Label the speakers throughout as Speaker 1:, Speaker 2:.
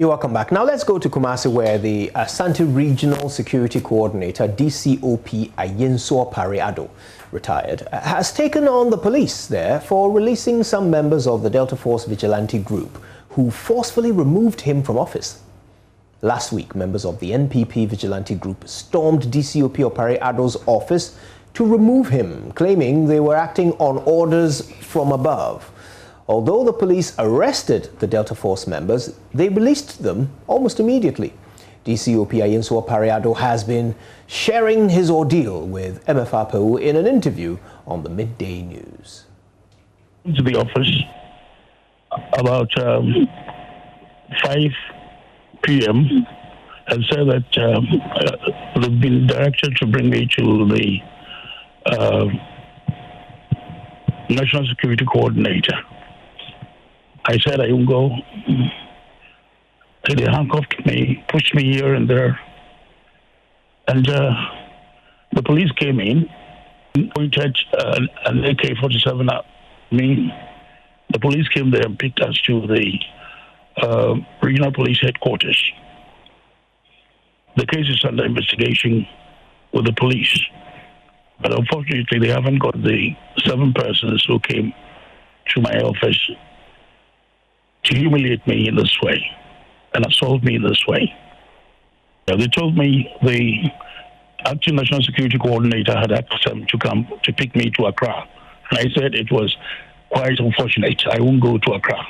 Speaker 1: You're welcome back. Now let's go to Kumasi, where the Asante Regional Security Coordinator, DCOP Ayinso Pariado, retired, has taken on the police there for releasing some members of the Delta Force vigilante group who forcefully removed him from office. Last week, members of the NPP vigilante group stormed DCOP Pariado's office to remove him, claiming they were acting on orders from above. Although the police arrested the Delta Force members, they released them almost immediately. DCOP Ayinso Pariado has been sharing his ordeal with MFRPO in an interview on the Midday News.
Speaker 2: To the office about 5 p.m. and said that they've been directed to bring me to the National Security Coordinator. I said I won't go. They handcuffed me, pushed me here and there. And the police came in, pointed an AK-47 at me. The police came there and picked us to the regional police headquarters. The case is under investigation with the police. But unfortunately, they haven't got the 7 persons who came to my office to humiliate me in this way and assault me in this way. They told me the acting National Security Coordinator had asked them to come to pick me to Accra. And I said it was quite unfortunate. I won't go to Accra.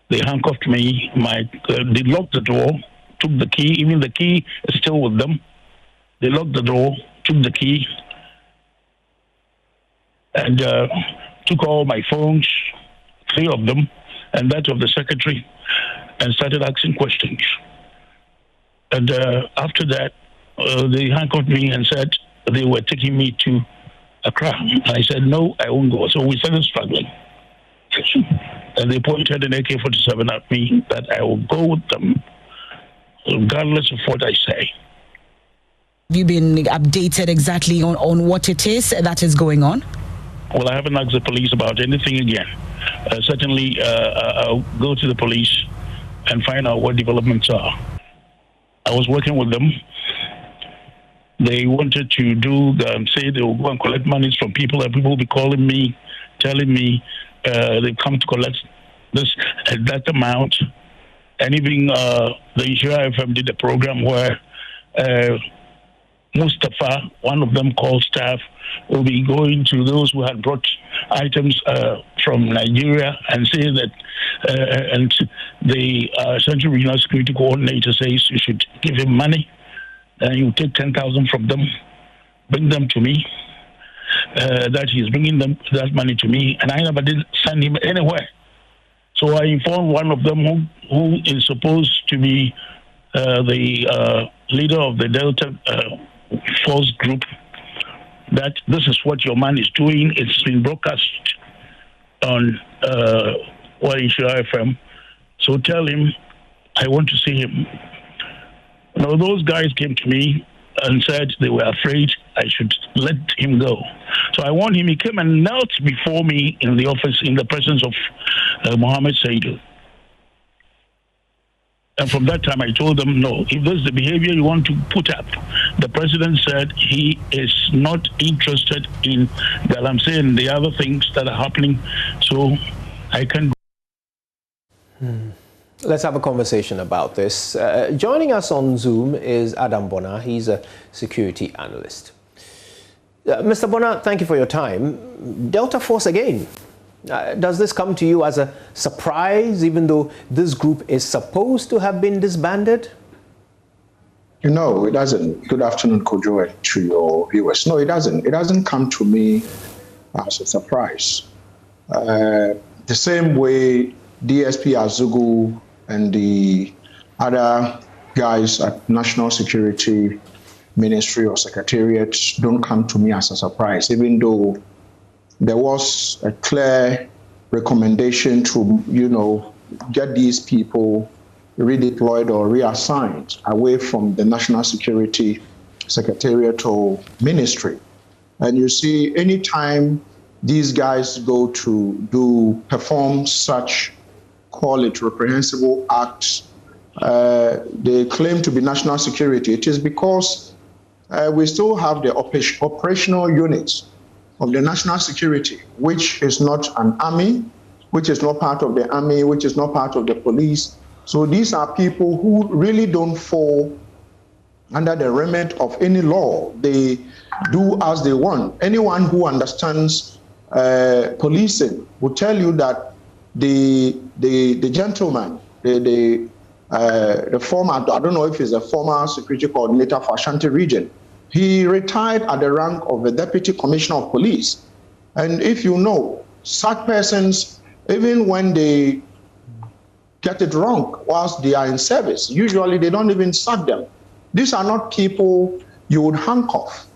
Speaker 2: They handcuffed me. They locked the door, took the key. Even the key is still with them. They locked the door, took the key, and took all my phones, 3 of them, and that of the secretary, and started asking questions. And after that, they handcuffed me and said they were taking me to Accra. I said, no, I won't go. So we started struggling. And they pointed an AK-47 at me that I will go with them, regardless of what I say.
Speaker 3: Have you been updated exactly on what it is that is going on?
Speaker 2: Well, I haven't asked the police about anything again. Certainly, I'll go to the police and find out what developments are. I was working with them. They wanted to say they will go and collect monies from people, and people will be calling me, telling me they've come to collect this and that amount. And even the Insura FM did a program where Mustafa, one of them called staff, will be going to those who had brought items from Nigeria and say that, and the Central Regional Security Coordinator says you should give him money, and you take 10,000 from them, bring them to me, that he's bringing them that money to me, and I never did send him anywhere. So I informed one of them who is supposed to be the leader of the Delta Force group, that this is what your man is doing. It's been broadcast on Insura FM. So tell him I want to see him. Now those guys came to me and said they were afraid I should let him go. So I warned him. He came and knelt before me in the office in the presence of Mohammed Saidu. And from that time, I told them, no, if this is the behavior you want to put up, the president said he is not interested in Galamsey and the other things that are happening, so I can go.
Speaker 1: Let's have a conversation about this. Joining us on Zoom is Adam Bona. He's a security analyst. Mr. Bona, thank you for your time. Delta Force again. Does this come to you as a surprise, even though this group is supposed to have been disbanded?
Speaker 4: No, it doesn't. Good afternoon, Kojo, and to your viewers. No, it doesn't. It doesn't come to me as a surprise. The same way DSP Azugu and the other guys at National Security Ministry or Secretariat don't come to me as a surprise, even though there was a clear recommendation to, get these people redeployed or reassigned away from the National Security Secretariat or Ministry. And you see, anytime these guys go to perform such, call it reprehensible acts they claim to be national security, it is because we still have the operational units of the national security, which is not an army, which is not part of the army, which is not part of the police. So these are people who really don't fall under the remit of any law. They do as they want. Anyone who understands policing will tell you that the gentleman, the former, I don't know if he's a former security coordinator for Ashanti region, he retired at the rank of a deputy commissioner of police. And if you know, such persons, even when they get it wrong whilst they are in service, usually they don't even sack them. These are not people you would handcuff.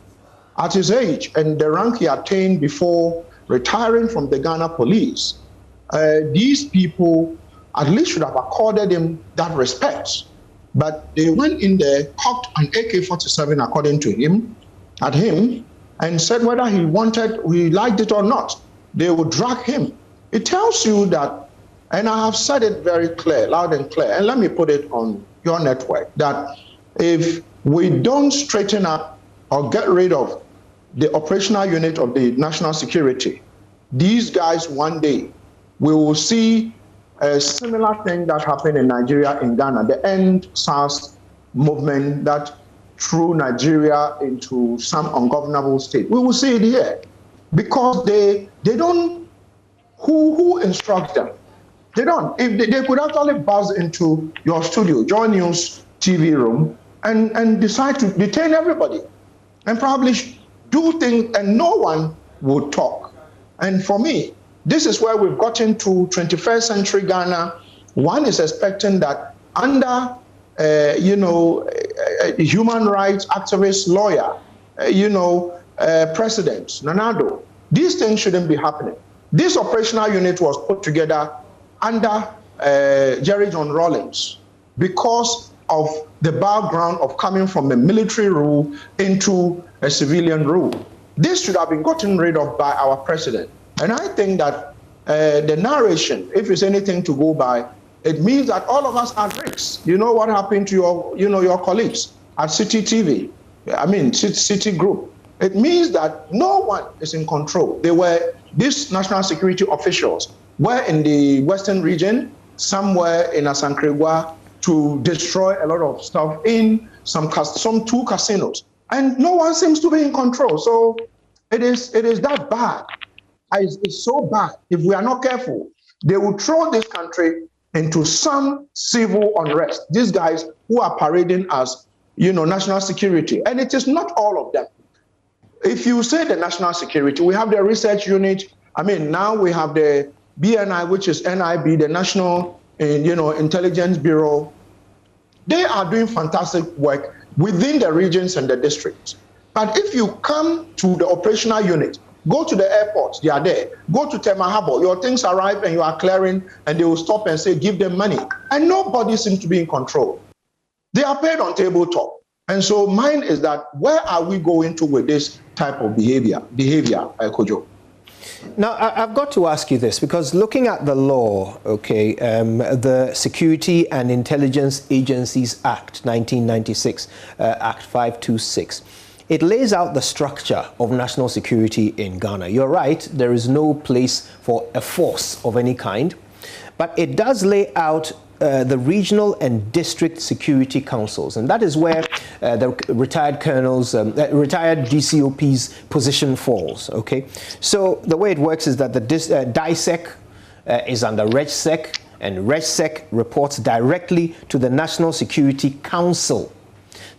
Speaker 4: At his age and the rank he attained before retiring from the Ghana police, these people at least should have accorded him that respect. But they went in there, cocked an AK-47 according to him, at him, and said whether he liked it or not, they would drag him. It tells you that, and I have said it very clear, loud and clear, and let me put it on your network, that if we don't straighten up or get rid of the operational unit of the national security, these guys one day, we will see a similar thing that happened in Nigeria, in Ghana, the End SARS movement that threw Nigeria into some ungovernable state. We will see it here because they don't, who instructs them? They don't. If they could actually buzz into your studio, Joy News TV room, and decide to detain everybody and probably do things, and no one would talk. And for me, this is where we've gotten to 21st century Ghana. One is expecting that under, human rights activist, lawyer, President Nanado, these things shouldn't be happening. This operational unit was put together under Jerry John Rawlings because of the background of coming from a military rule into a civilian rule. This should have been gotten rid of by our president. And I think that the narration, if it's anything to go by, it means that all of us are at risk. You know what happened to your colleagues at City TV, City Group. It means that no one is in control. These national security officials were in the Western region, somewhere in Asankregwa, to destroy a lot of stuff in some two casinos. And no one seems to be in control. So it is that bad. It's so bad. If we are not careful, they will throw this country into some civil unrest. These guys who are parading as, national security. And it is not all of them. If you say the national security, we have the research unit. Now we have the BNI, which is NIB, the National, Intelligence Bureau. They are doing fantastic work within the regions and the districts. But if you come to the operational unit, go to the airport, they are there. Go to Tema Harbour, your things arrive and you are clearing, and they will stop and say, give them money. And nobody seems to be in control. They are paid on tabletop. And so mine is that, where are we going to with this type of behavior, Kojo?
Speaker 1: Now, I've got to ask you this, because looking at the law, the Security and Intelligence Agencies Act, 1996, Act 526, it lays out the structure of national security in Ghana. You're right, there is no place for a force of any kind, but it does lay out the regional and district security councils, and that is where the retired colonels, retired GCOP's position falls. So the way it works is that the DISEC is under RegSec, and RegSec reports directly to the National Security Council.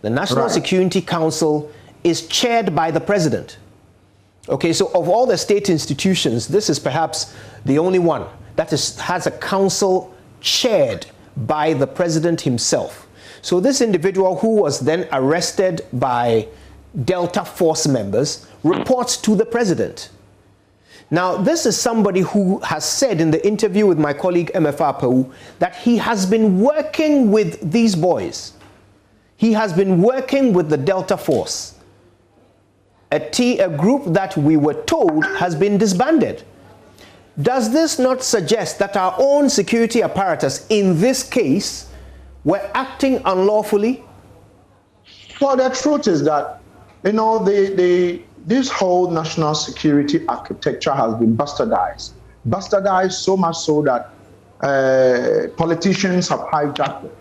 Speaker 1: The National Security Council is chaired by the president. So of all the state institutions, this is perhaps the only one that has a council chaired by the president himself. So this individual, who was then arrested by Delta Force members, reports to the president. Now, this is somebody who has said in the interview with my colleague MFR Pau that he has been working with these boys. He has been working with the Delta Force, a group that we were told has been disbanded. Does this not suggest that our own security apparatus in this case were acting unlawfully?
Speaker 4: Well, the truth is that, you know, this whole national security architecture has been bastardized. Bastardized so much so that politicians have hijacked it.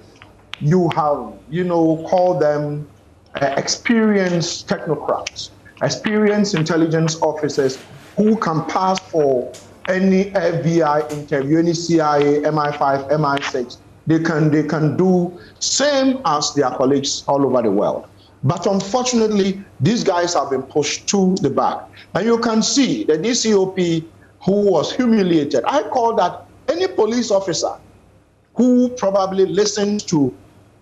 Speaker 4: You have, you know, called them experienced technocrats, experienced intelligence officers who can pass for any FBI interview, any CIA, MI5, MI6. They can do same as their colleagues all over the world. But unfortunately, these guys have been pushed to the back. And you can see the DCOP who was humiliated. I call that any police officer who probably listened to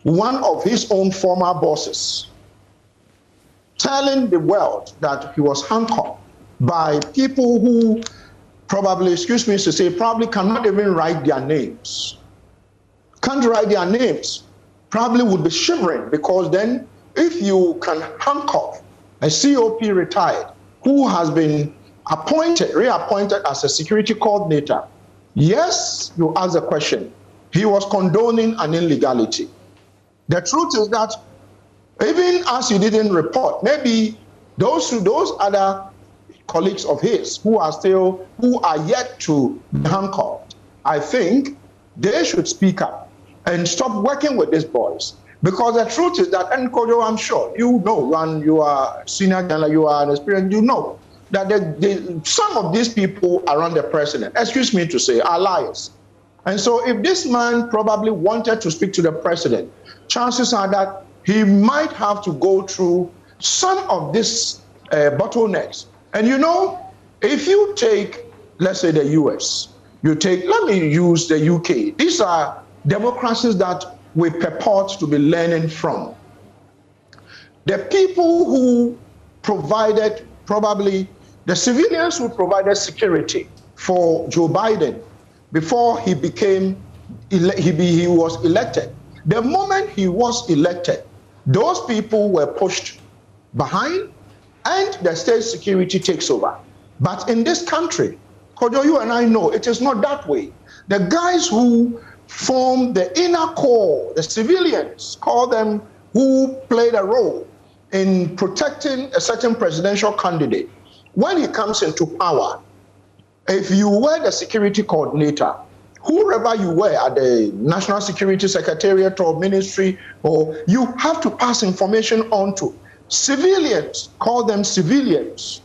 Speaker 4: one of his own former bosses telling the world that he was handcuffed by people who probably, excuse me to say, probably cannot even write their names. Can't write their names. Probably would be shivering, because then if you can handcuff a COP retired who has been reappointed as a security coordinator, yes, you ask the question, he was condoning an illegality. The truth is that even as he didn't report, maybe those other colleagues of his who are yet to be handcuffed, I think they should speak up and stop working with these boys. Because the truth is that, and Kojo, I'm sure you know, when you are senior general, you are an experienced, you know that some of these people around the president, excuse me to say, are liars. And so if this man probably wanted to speak to the president, chances are that he might have to go through some of these bottlenecks. And you know, if you take, let's say, the US, let me use the UK. These are democracies that we purport to be learning from. The people who provided, probably the civilians who provided security for Joe Biden before he was elected. The moment he was elected, those people were pushed behind and the state security takes over. But in this country, Kojo, you and I know it is not that way. The guys who form the inner core, the civilians, call them, who played a role in protecting a certain presidential candidate, when he comes into power, if you were the security coordinator, whoever you were at the National Security Secretariat or ministry, or you have to pass information on to civilians, call them civilians,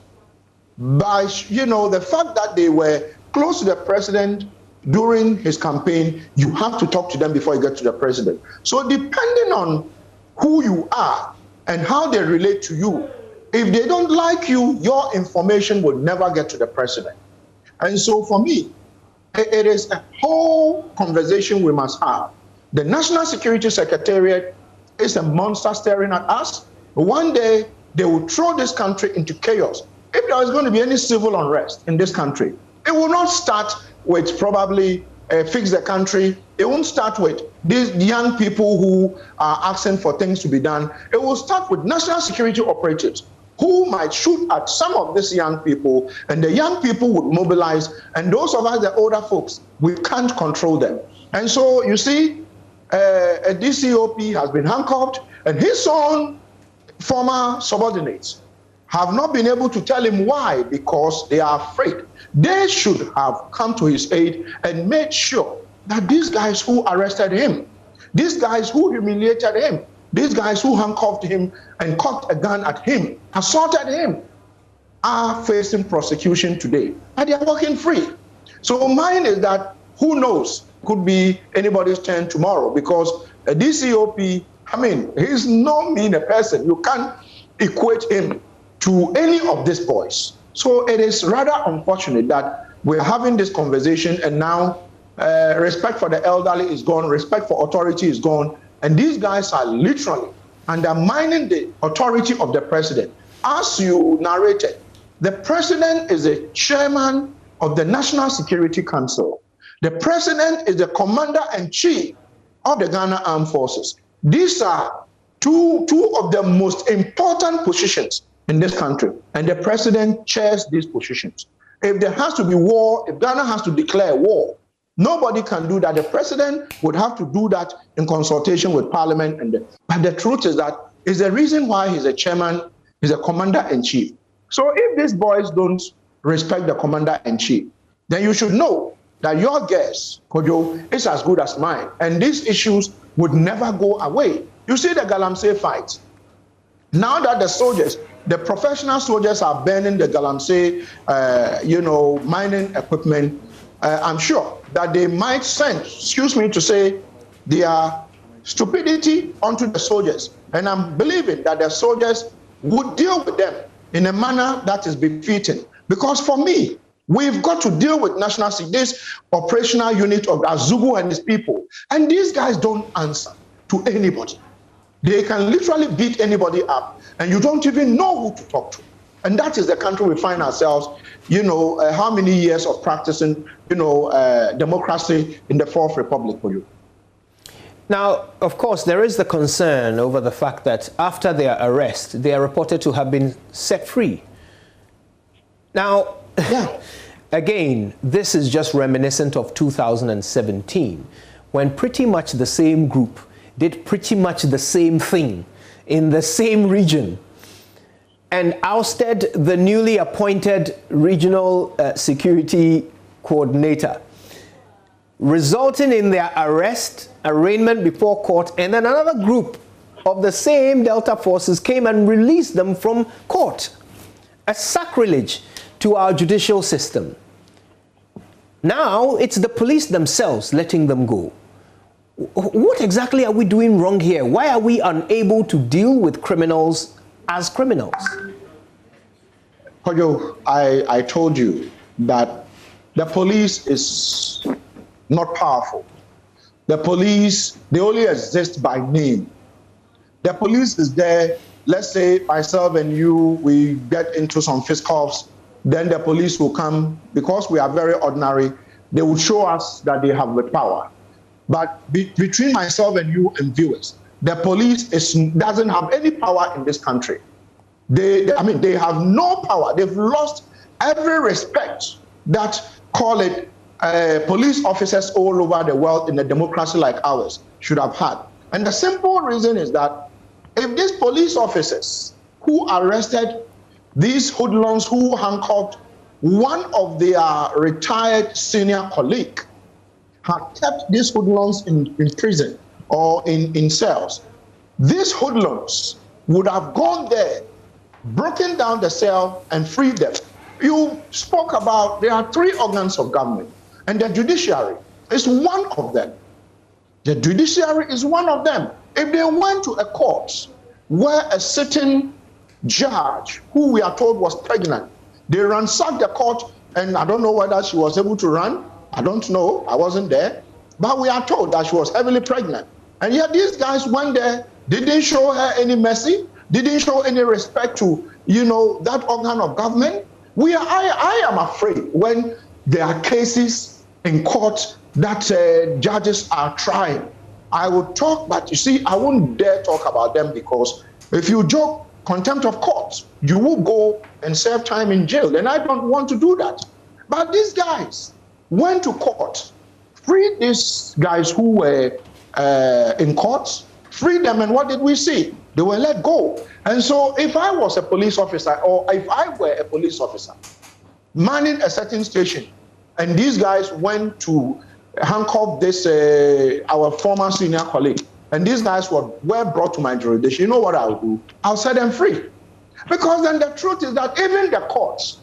Speaker 4: by, you know, the fact that they were close to the president during his campaign, you have to talk to them before you get to the president. So depending on who you are and how they relate to you, if they don't like you, your information will never get to the president. And so for me, it is a whole conversation we must have. The National Security Secretariat is a monster staring at us. One day, they will throw this country into chaos. If there is going to be any civil unrest in this country, it will not start with probably fix the country. It won't start with these young people who are asking for things to be done. It will start with national security operatives who might shoot at some of these young people, and the young people would mobilize, and those of us, the older folks, we can't control them. And so you see, a DCOP has been handcuffed, and his own former subordinates have not been able to tell him why, because they are afraid. They should have come to his aid and made sure that these guys who arrested him, these guys who humiliated him, these guys who handcuffed him and cocked a gun at him, assaulted him, are facing prosecution today, and they are walking free. So mine is that, who knows, could be anybody's turn tomorrow, because a DCOP, I mean, he's no mean a person. You can't equate him to any of these boys. So it is rather unfortunate that we're having this conversation, and now respect for the elderly is gone, respect for authority is gone, and these guys are literally undermining the authority of the president. As you narrated, the president is the chairman of the National Security Council. The president is the commander-in-chief of the Ghana Armed Forces. These are two of the most important positions in this country, and the president chairs these positions. If there has to be war, if Ghana has to declare war, Nobody can do that. The president would have to do that in consultation with parliament. But the truth is that is the reason why he's a chairman, he's a commander-in-chief. So if these boys don't respect the commander-in-chief, then you should know that your guess, Kojo, is as good as mine. And these issues would never go away. You see the Galamsey fight. Now that the soldiers, the professional soldiers are burning the Galamsey, mining equipment, I'm sure that they might send, to say, their stupidity onto the soldiers. And I'm believing that the soldiers would deal with them in a manner that is befitting. Because for me, we've got to deal with national security, this operational unit of Azugu and his people. And these guys don't answer to anybody. They can literally beat anybody up, and you don't even know who to talk to. And that is the country we find ourselves, how many years of practicing, democracy in the Fourth Republic for you.
Speaker 1: Now, of course, there is the concern over the fact that after their arrest, they are reported to have been set free. Now, again, this is just reminiscent of 2017, when pretty much the same group did pretty much the same thing in the same region and ousted the newly appointed regional security coordinator, resulting in their arrest, arraignment before court, and then another group of the same Delta forces came and released them from court. A sacrilege to our judicial system. Now it's the police themselves letting them go. What exactly are we doing wrong here? Why are we unable to deal with criminals as criminals?
Speaker 4: Kojo, I told you that the police is not powerful. The police, they only exist by name. The police is there, let's say myself and you, we get into some fisticuffs, then the police will come, because we are very ordinary, they will show us that they have the power. But between myself and you and viewers, the police doesn't have any power in this country. They have no power. They've lost every respect that, call it, police officers all over the world in a democracy like ours should have had. And the simple reason is that if these police officers who arrested these hoodlums who handcuffed one of their retired senior colleague, had kept these hoodlums in prison or in cells, these hoodlums would have gone there, broken down the cell, and freed them. You spoke about there are three organs of government, and the judiciary is one of them. The judiciary is one of them. If they went to a court where a sitting judge, who we are told was pregnant, they ransacked the court, and I don't know whether she was able to run. I don't know. I wasn't there. But we are told that she was heavily pregnant. And yet these guys went there, didn't show her any mercy, didn't show any respect to, that organ of government. I am afraid when there are cases in court that judges are trying. I would talk, but you see, I won't dare talk about them, because if you joke contempt of court, you will go and serve time in jail. And I don't want to do that. But these guys went to court, freed these guys who were in court, freed them, and what did we see? They were let go. And so if I was a police officer, or if I were a police officer manning a certain station, and these guys went to handcuff this, our former senior colleague, and these guys were brought to my jurisdiction, you know what I'll do? I'll set them free. Because then the truth is that even the courts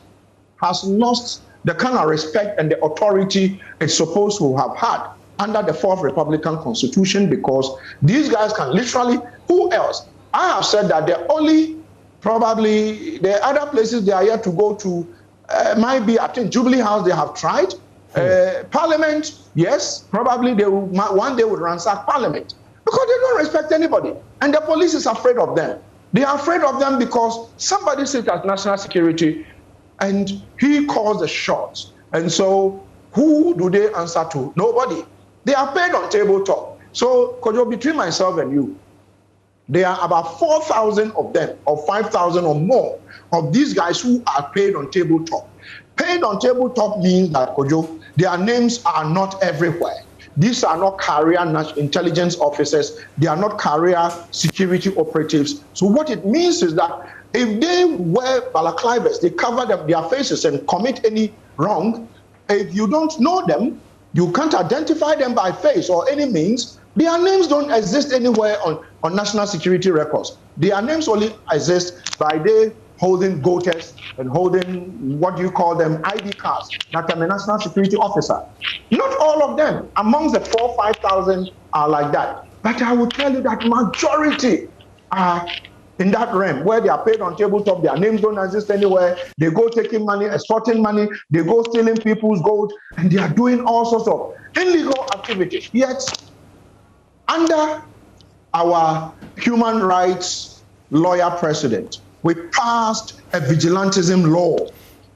Speaker 4: has lost the kind of respect and the authority it's supposed to have had under the Fourth Republican Constitution, because these guys can literally, who else? I have said that the only, probably, the other places they are yet to go to might be, I think, Jubilee House, they have tried. Parliament, yes, probably they will, one day would ransack Parliament, because they don't respect anybody. And the police is afraid of them. They are afraid of them because somebody sits as national security and he calls the shots. And so who do they answer to? Nobody. They are paid on tabletop. So, Kojo, between myself and you, there are about 4,000 of them, or 5,000 or more, of these guys who are paid on tabletop. Paid on tabletop means that, Kojo, their names are not everywhere. These are not career intelligence officers. They are not career security operatives. So what it means is that if they wear balaclavas, they cover their faces and commit any wrong, if you don't know them, you can't identify them by face or any means, their names don't exist anywhere on national security records. Their names only exist by they holding GOTES and holding, what do you call them, ID cards, that I'm a national security officer. Not all of them. Amongst the 4,000 or 5,000 are like that. But I will tell you that majority are in that realm where they are paid on tabletop, their names don't exist anywhere. They go taking money, extorting money, they go stealing people's gold, and they are doing all sorts of illegal activities. Yet, under our human rights lawyer president, we passed a vigilantism law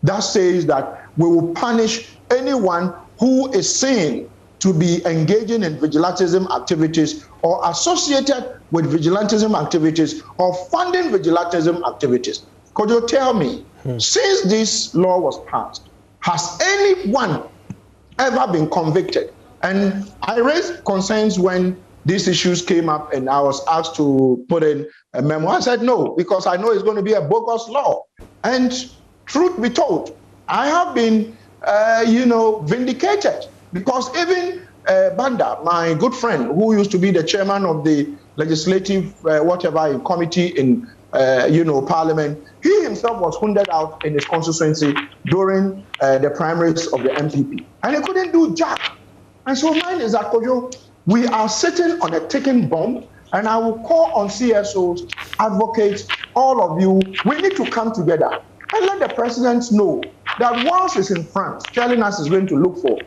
Speaker 4: that says that we will punish anyone who is seen to be engaging in vigilantism activities or associated with vigilantism activities or funding vigilantism activities. Could you tell me, since this law was passed, has anyone ever been convicted? And I raised concerns when these issues came up and I was asked to put in a memo. I said no, because I know it's going to be a bogus law. And truth be told, I have been, vindicated, because even Banda, my good friend, who used to be the chairman of the legislative committee in Parliament, he himself was hounded out in his constituency during the primaries of the MPP, and he couldn't do jack. And so mine is that, Kojo, we are sitting on a ticking bomb, and I will call on CSOs, advocates, all of you. We need to come together and let the president know that once he's in France, telling us he's going to look for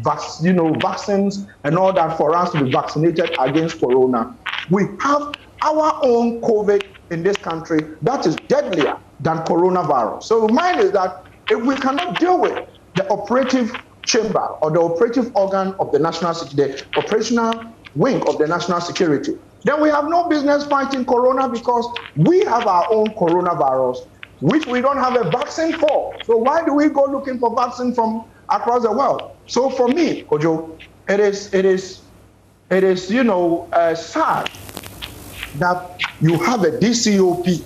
Speaker 4: vaccines and all that for us to be vaccinated against corona. We have our own COVID in this country that is deadlier than coronavirus. So mine is that if we cannot deal with the operative chamber or the operative organ of the national security, the operational wing of the national security, then we have no business fighting corona, because we have our own coronavirus, which we don't have a vaccine for. So why do we go looking for vaccine from across the world? So for me, Kojo, it is sad that you have a DCOP.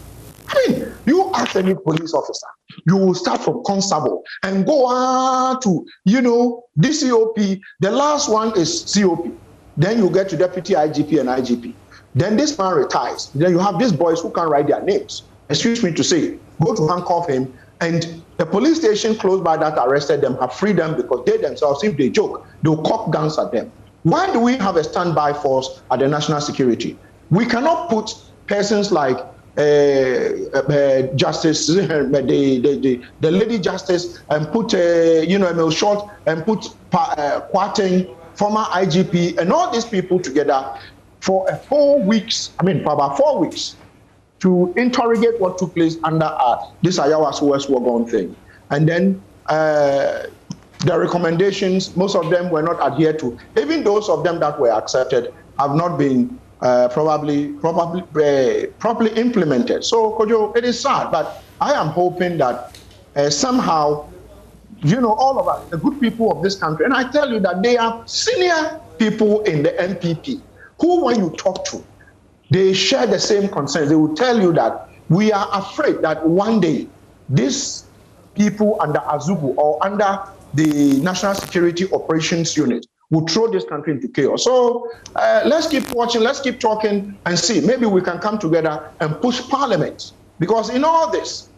Speaker 4: I mean, you ask any police officer, you will start from constable and go on to, DCOP. The last one is COP. Then you get to deputy IGP and IGP. Then this man retires. Then you have these boys who can't write their names. Excuse me to say, go to handcuff him, and the police station close by that arrested them have freed them, because they themselves, if they joke, they'll cock guns at them. Why do we have a standby force at the national security? We cannot put persons like Justice, the Lady Justice, and put Emil Short, and put Kwarteng, former IGP, and all these people together for for about 4 weeks, to interrogate what took place under this Ayawa's West Wagon thing. And then the recommendations, most of them were not adhered to. Even those of them that were accepted have not been properly implemented. So, Kojo, it is sad, but I am hoping that somehow, all of us, the good people of this country, and I tell you that they are senior people in the MPP, who, when you talk to, they share the same concerns. They will tell you that we are afraid that one day these people under Azubu or under the National Security Operations Unit will throw this country into chaos. So let's keep watching, let's keep talking and see. Maybe we can come together and push Parliament. Because in all this,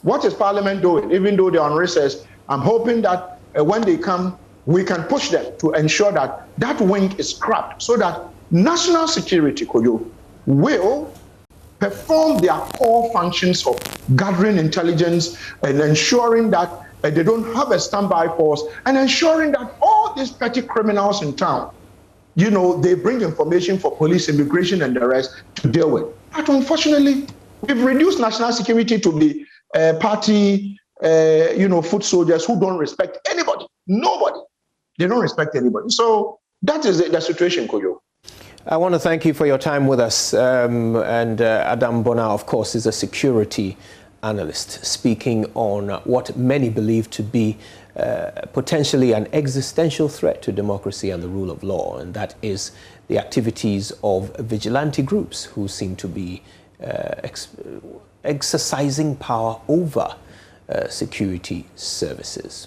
Speaker 4: what is Parliament doing? Even though they're on recess, I'm hoping that when they come, we can push them to ensure that that wing is scrapped, so that national security, Kojo, will perform their core functions of gathering intelligence and ensuring that they don't have a standby force, and ensuring that all these petty criminals in town, they bring information for police, immigration, and the rest to deal with. But unfortunately, we've reduced national security to be party, foot soldiers who don't respect anybody. Nobody. They don't respect anybody. So that is the situation, Kojo.
Speaker 1: I want to thank you for your time with us. And Adam Bona, of course, is a security analyst, speaking on what many believe to be potentially an existential threat to democracy and the rule of law, and that is the activities of vigilante groups who seem to be exercising power over security services.